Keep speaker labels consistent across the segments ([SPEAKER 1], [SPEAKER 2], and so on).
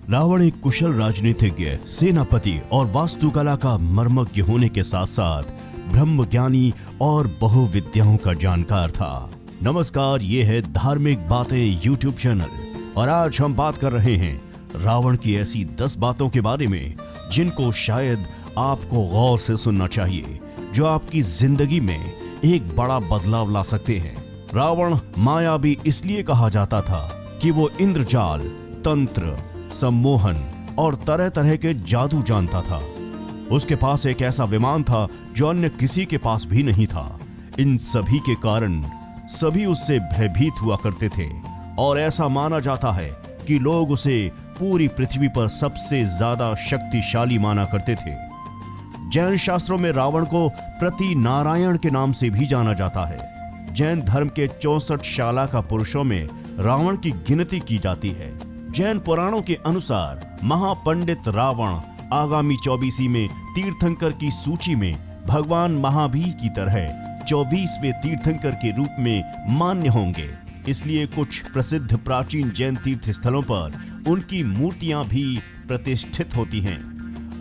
[SPEAKER 1] रावण एक कुशल राजनीतिज्ञ, सेनापति और वास्तुकला का मर्मज्ञ होने के साथ साथ ब्रह्मज्ञानी और बहुविद्याओं का जानकार था। नमस्कार, ये है धार्मिक बातें यूट्यूब चैनल और आज हम बात कर रहे हैं रावण की ऐसी 10 बातों के बारे में जिनको शायद आपको गौर से सुनना चाहिए, जो आपकी जिंदगी में एक बड़ा बदलाव ला सकते हैं। रावण मायावी इसलिए कहा जाता था कि वो इंद्रजाल, तंत्र, सम्मोहन और तरह तरह के जादू जानता था। उसके पास एक ऐसा विमान था जो अन्य किसी के पास भी नहीं था। इन सभी के कारण सभी उससे भयभीत हुआ करते थे और ऐसा माना जाता है कि लोग उसे पूरी पृथ्वी पर सबसे ज्यादा शक्तिशाली माना करते थे। जैन शास्त्रों में रावण को प्रति नारायण के नाम से भी जाना जाता है। जैन धर्म के 64 शालाका पुरुषों में रावण की गिनती की जाती है। जैन पुराणों के अनुसार महापंडित रावण आगामी 24वीं में तीर्थंकर की सूची में भगवान महावीर की तरह 24वें तीर्थंकर के रूप में मान्य होंगे। इसलिए कुछ प्रसिद्ध प्राचीन जैन तीर्थ स्थलों पर उनकी मूर्तियां भी प्रतिष्ठित होती हैं।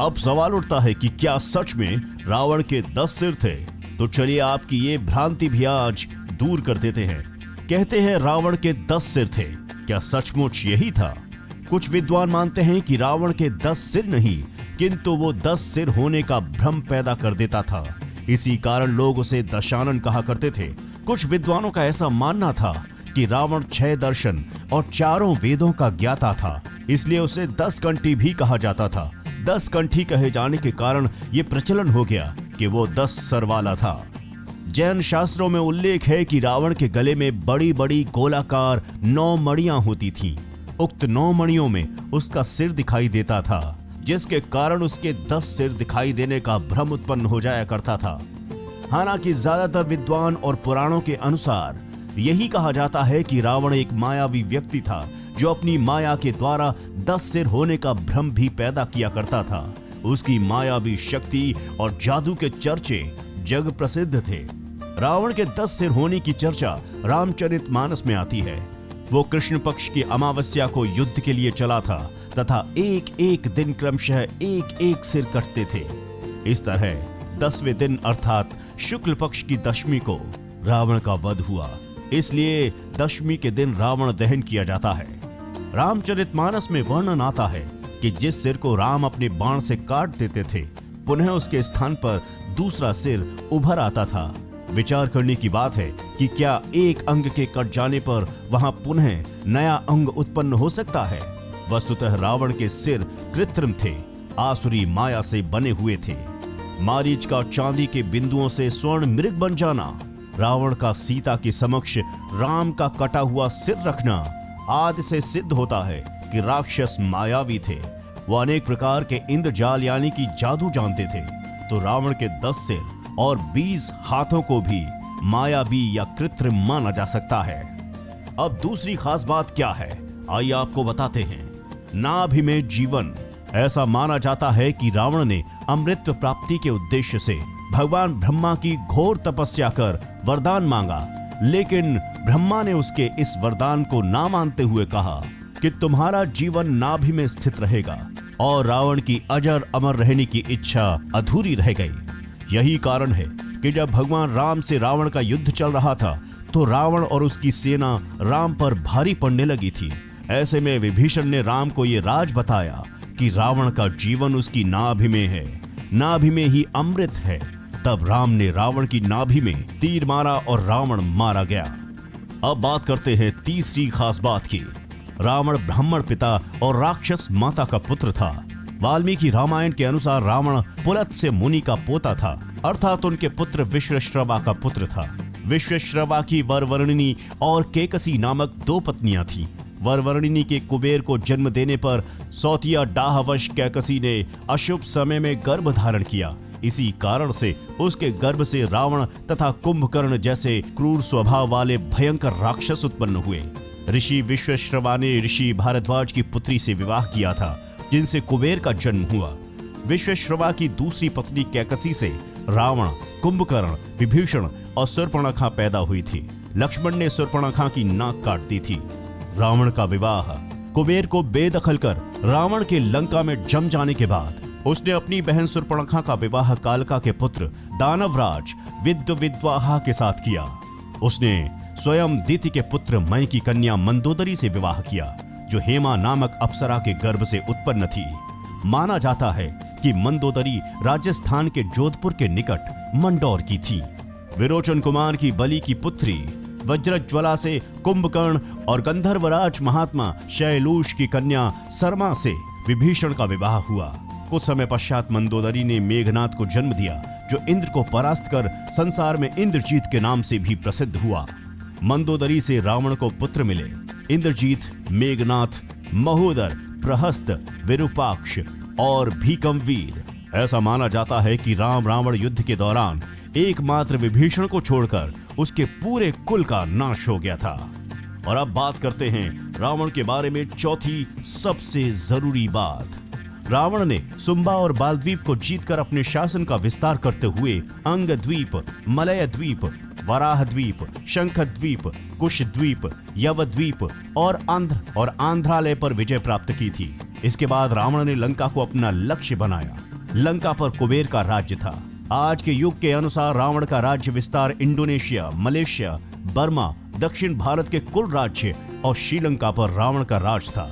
[SPEAKER 1] अब सवाल उठता है कि क्या सच में रावण के 10 सिर थे? तो चलिए आपकी ये भ्रांति भी आज दूर कर देते हैं। कहते हैं रावण के 10 सिर थे, क्या सचमुच यही था? कुछ विद्वान मानते हैं कि रावण के 10 सिर नहीं, किंतु वो 10 सिर होने का भ्रम पैदा कर देता था। इसी कारण लोग उसे दशानन कहा करते थे। कुछ विद्वानों का ऐसा मानना था कि रावण 6 दर्शन और 4 वेदों का ज्ञाता था, इसलिए उसे 10 कंठी भी कहा जाता था। 10 कंठी कहे जाने के कारण ये प्रचलन हो गया कि वो 10 सर वाला था। जैन शास्त्रों में उल्लेख है कि रावण के गले में बड़ी बड़ी गोलाकार 9 मणियां होती थीं। उक्त 9 मणियों में उसका सिर दिखाई देता था, जिसके कारण उसके 10 सिर दिखाई देने का भ्रम उत्पन्न हो जाया करता था। हालांकि ज्यादातर विद्वान और पुराणों के अनुसार यही कहा जाता है कि रावण एक मायावी व्यक्ति था जो अपनी माया के द्वारा 10 सिर होने का भ्रम भी पैदा किया करता था। उसकी मायावी शक्ति और जादू के चर्चे जग प्रसिद्ध थे। रावण के 10 सिर होने की चर्चा रामचरितमानस में आती है। वो कृष्ण पक्ष की अमावस्या को युद्ध के लिए चला था तथा एक एक दिन क्रमशः एक एक सिर कटते थे। इस तरह 10वें दिन अर्थात शुक्ल पक्ष की दशमी को रावण का वध हुआ। इसलिए दशमी के दिन रावण दहन किया जाता है। रामचरितमानस में वर्णन आता है कि जिस सिर को राम अपने बाण से काट देते थे, पुनः उसके स्थान पर दूसरा सिर उभर आता था। विचार करने की बात है कि क्या एक अंग के कट जाने पर वहां पुनः नया अंग उत्पन्न हो सकता है? वस्तुतः रावण के सिर कृत्रिम थे, आसुरी माया से बने हुए थे। मारीच का चांदी के बिंदुओं से स्वर्ण मृग बन जाना, रावण का सीता के समक्ष राम का कटा हुआ सिर रखना आदि से सिद्ध होता है कि राक्षस मायावी थे। वो अनेक प्रकार के इंद्रजाल यानी कि जादू जानते थे। तो रावण के 10 सिर और 20 हाथों को भी मायावी या कृत्रिम माना जा सकता है। अब दूसरी खास बात क्या है, आइए आपको बताते हैं। नाभि में जीवन। ऐसा माना जाता है कि रावण ने अमृत प्राप्ति के उद्देश्य से भगवान ब्रह्मा की घोर तपस्या कर वरदान मांगा, लेकिन ब्रह्मा ने उसके इस वरदान को ना मानते हुए कहा कि तुम्हारा जीवन नाभि में स्थित रहेगा, और रावण की अजर अमर रहने की इच्छा अधूरी रह गई। यही कारण है कि जब भगवान राम से रावण का युद्ध चल रहा था तो रावण और उसकी सेना राम पर भारी पड़ने लगी थी। ऐसे में विभीषण ने राम को यह राज बताया कि रावण का जीवन उसकी नाभि में है, नाभि में ही अमृत है। तब राम ने रावण की नाभि में तीर मारा और रावण मारा गया। अब बात करते हैं तीसरी खास बात की। रावण ब्राह्मण पिता और राक्षस माता का पुत्र था। वाल्मीकि रामायण के अनुसार रावण पुलत्स्य मुनि का पोता था, अर्थात उनके पुत्र विश्वश्रवा का पुत्र था। विश्वश्रवा की वरवर्णिनी और केकसी नामक 2 पत्नियां थीं। वरवर्णिनी के कुबेर को जन्म देने पर सौतिया डाहवश केकसी ने अशुभ समय में गर्भ धारण किया। इसी कारण से उसके गर्भ से रावण तथा कुंभकर्ण जैसे क्रूर स्वभाव वाले भयंकर राक्षस उत्पन्न हुए। ऋषि विश्वश्रवा ने ऋषि भारद्वाज की पुत्री से विवाह किया था, जिनसे कुबेर का जन्म हुआ। विश्वश्रवा की दूसरी पत्नी कैकसी से रावण, कुंभकर्ण, विभीषण और शूर्पणखा पैदा हुई थी। लक्ष्मण ने शूर्पणखा की नाक काट दी थी। रावण का विवाह कुबेर को बेदखल कर रावण के लंका में जम जाने के बाद उसने अपनी बहन सुर्पणखा का विवाह कालका के पुत्र दानवराज विद्वाहा के साथ किया। उसने स्वयं दिति के पुत्र मय की कन्या मंदोदरी से विवाह किया, जो हेमा नामक अप्सरा के गर्भ से उत्पन्न थी। माना जाता है कि मंदोदरी राजस्थान के जोधपुर के निकट मंडौर की थी। विरोचन कुमार की बलि की पुत्री वज्रज्वला से कुंभकर्ण और गंधर्वराज महात्मा शैलूष की कन्या सरमा से विभीषण का विवाह हुआ। कुछ समय पश्चात मंदोदरी ने मेघनाथ को जन्म दिया, जो इंद्र को परास्त कर संसार में इंद्रजीत के नाम से भी प्रसिद्ध हुआ। मंदोदरी से रावण को पुत्र मिले, इंद्रजीत, मेघनाथ, महोदर, प्रहस्त, विरूपाक्ष और भीकमवीर। ऐसा माना जाता है कि राम रावण युद्ध के दौरान एकमात्र विभीषण को छोड़कर उसके पूरे कुल का नाश हो गया था। और अब बात करते हैं रावण के बारे में चौथी सबसे जरूरी बात। रावण ने सुंबा और बालद्वीप को जीतकर अपने शासन का विस्तार करते हुए अंग द्वीप, मलय द्वीप, वराह द्वीप, शंख द्वीप, कुश द्वीप, यव द्वीप और आंध्रालय पर विजय प्राप्त की थी। इसके बाद रावण ने लंका को अपना लक्ष्य बनाया। लंका पर कुबेर का राज्य था। आज के युग के अनुसार रावण का राज्य विस्तार इंडोनेशिया, मलेशिया, बर्मा, दक्षिण भारत के कुल राज्य और श्रीलंका पर रावण का राज था।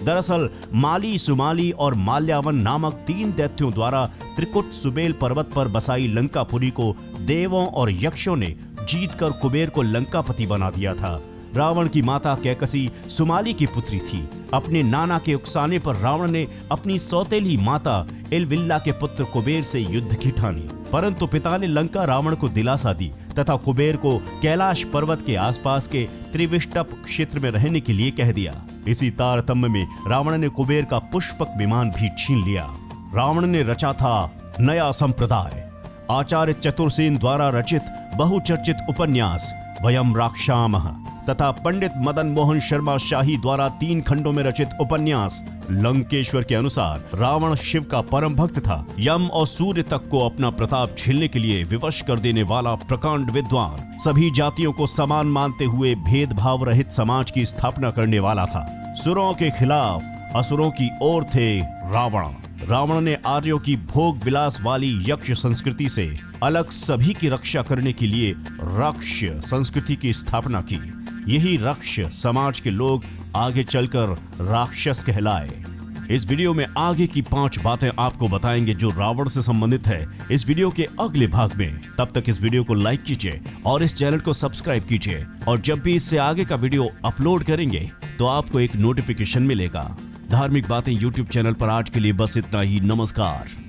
[SPEAKER 1] दरअसल माली, सुमाली और माल्यावन नामक 3 दैत्यों द्वारा त्रिकुट सुबेल पर्वत पर बसाई लंकापुरी को देवों और यक्षों ने जीतकर कुबेर को लंकापति बना दिया था। रावण की माता कैकसी सुमाली की पुत्री थी। अपने नाना के उकसाने पर रावण ने अपनी सौतेली माता एलविल्ला के पुत्र कुबेर से युद्ध की ठानी, परंतु पिता ने लंका रावण को दिलासा दी तथा कुबेर को कैलाश पर्वत के आसपास के त्रिविष्टप क्षेत्र में रहने के लिए कह दिया। इसी तारतम्य में रावण ने कुबेर का पुष्पक विमान भी छीन लिया। रावण ने रचा था नया संप्रदाय। आचार्य चतुर्सेन द्वारा रचित बहुचर्चित उपन्यास वयम राक्षामः तथा पंडित मदन मोहन शर्मा शाही द्वारा 3 खंडों में रचित उपन्यास लंकेश्वर के अनुसार रावण शिव का परम भक्त था। यम और सूर्य तक को अपना प्रताप झेलने के लिए विवश कर देने वाला प्रकांड विद्वान, सभी जातियों को समान मानते हुए भेदभाव रहित समाज की स्थापना करने वाला था। सुरों के खिलाफ असुरों की ओर थे रावण। रावण ने आर्यों की भोग विलास वाली यक्ष संस्कृति से अलग सभी की रक्षा करने के लिए रक्ष संस्कृति की स्थापना की। यही रक्ष समाज के लोग आगे चलकर राक्षस कहलाए। इस वीडियो में आगे की 5 बातें आपको बताएंगे जो रावण से संबंधित है इस वीडियो के अगले भाग में। तब तक इस वीडियो को लाइक कीजिए और इस चैनल को सब्सक्राइब कीजिए, और जब भी इससे आगे का वीडियो अपलोड करेंगे तो आपको एक नोटिफिकेशन मिलेगा। धार्मिक बातें YouTube चैनल पर आज के लिए बस इतना ही। नमस्कार।